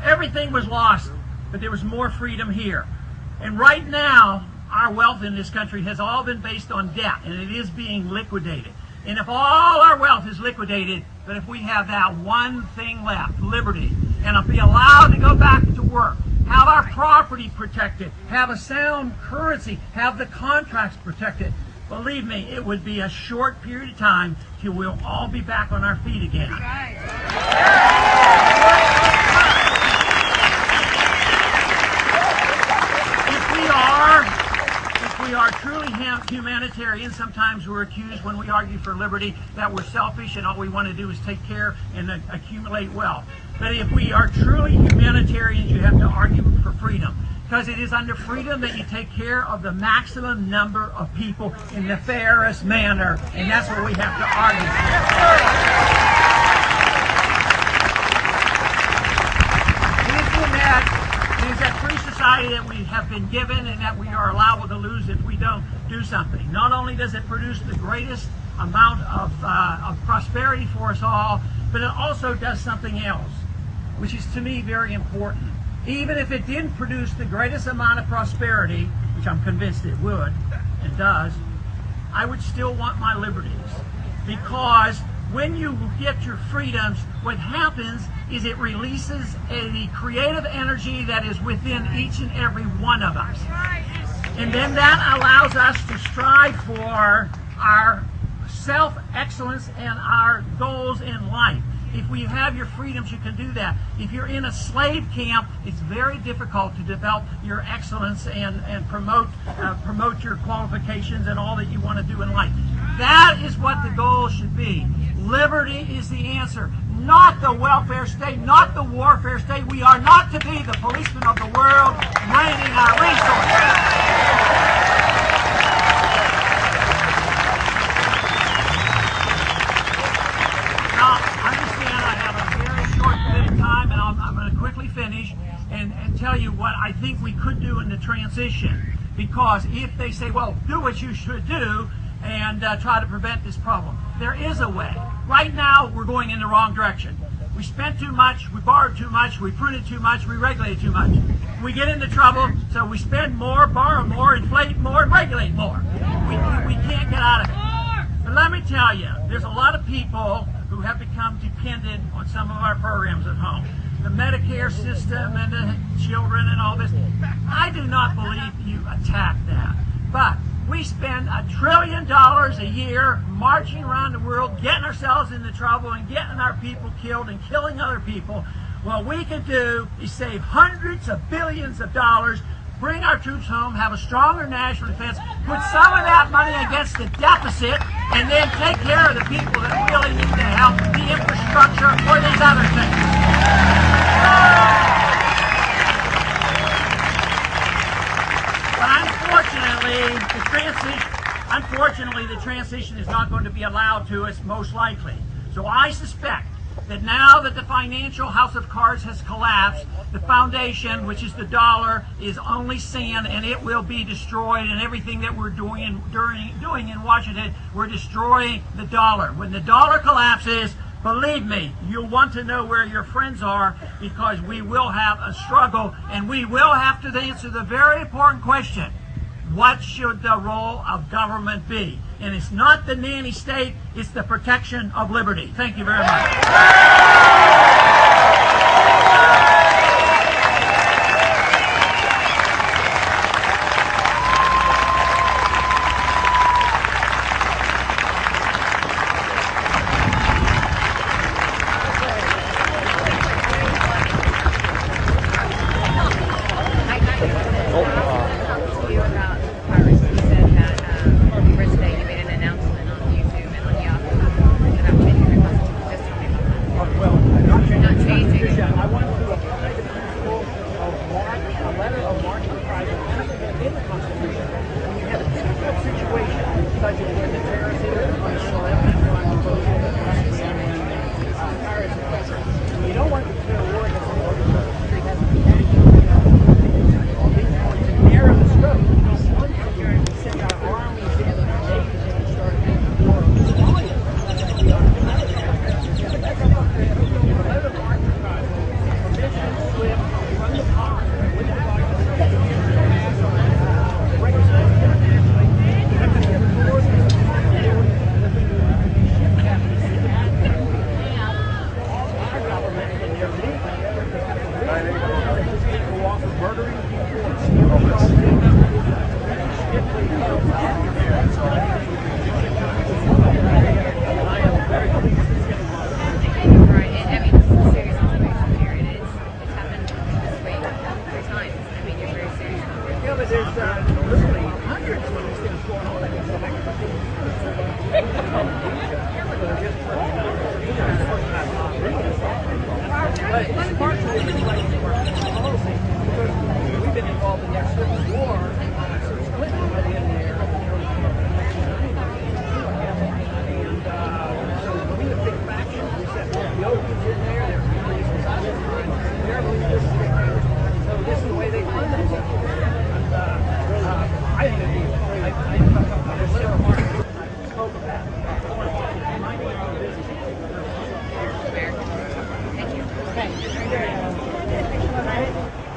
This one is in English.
Everything was lost, but there was more freedom here. And right now, our wealth in this country has all been based on debt, and it is being liquidated. And if all our wealth is liquidated, but if we have that one thing left, liberty, and be allowed to go back to work, have our property protected, have a sound currency, have the contracts protected, believe me, it would be a short period of time till we'll all be back on our feet again. If we are truly humanitarian, sometimes we're accused when we argue for liberty that we're selfish and all we want to do is take care and accumulate wealth. But if we are truly humanitarians, you have to argue for freedom. Because it is under freedom that you take care of the maximum number of people in the fairest manner. And that's what we have to argue for. It is that free society that we have been given and that we are liable to lose if we don't do something. Not only does it produce the greatest amount of prosperity for us all, but it also does something else, which is to me very important. Even if it didn't produce the greatest amount of prosperity, which I'm convinced it would and does, I would still want my liberties. Because when you get your freedoms, what happens is it releases the creative energy that is within each and every one of us. And then that allows us to strive for our self-excellence and our goals in life. If we have your freedoms, you can do that. If you're in a slave camp, it's very difficult to develop your excellence and promote your qualifications and all that you want to do in life. That is what the goal should be. Liberty is the answer. Not the welfare state, not the warfare state. We are not to be the policemen of the world draining our resources. Finish and tell you what I think we could do in the transition, because if they say, well, do what you should do and try to prevent this problem, there is a way. Right now we're going in the wrong direction. We spent too much, we borrowed too much, we printed too much, we regulated too much. We get into trouble, so we spend more, borrow more, inflate more, and regulate more. We can't get out of it. But let me tell you, there's a lot of people who have become dependent on some of our programs at home. The Medicare system and the children and all this. I do not believe you attack that. But we spend $1 trillion a year marching around the world, getting ourselves into trouble and getting our people killed and killing other people. What we can do is save hundreds of billions of dollars, bring our troops home, have a stronger national defense, put some of that money against the deficit, and then take care of the people that really need the help, the infrastructure, or these other things. But unfortunately, the transition is not going to be allowed to us, most likely. So I suspect that now that the financial house of cards has collapsed, the foundation, which is the dollar, is only sand, and it will be destroyed. And everything that we're doing in Washington, we're destroying the dollar. When the dollar collapses, believe me, you'll want to know where your friends are, because we will have a struggle, and we will have to answer the very important question: what should the role of government be? And it's not the nanny state, it's the protection of liberty. Thank you very much. Go off of murdering people and stealing property. I am very pleased it's getting lost. Right, I mean, it's a serious situation here. It's happened this way 3 times. I mean, you're very serious about it. Yeah, but there's literally hundreds of these things going on. But it's partially reflecting of our policy because we've been involved in that Civil War since Clinton went in there. And so we have big factions. We set Ethiopians in there. There's reasons I didn't mind. They're really this is so this is the way they fund themselves. And I think it'd be I Sarah Martin spoke about it. I want to talk to you. Thank you. Thank you.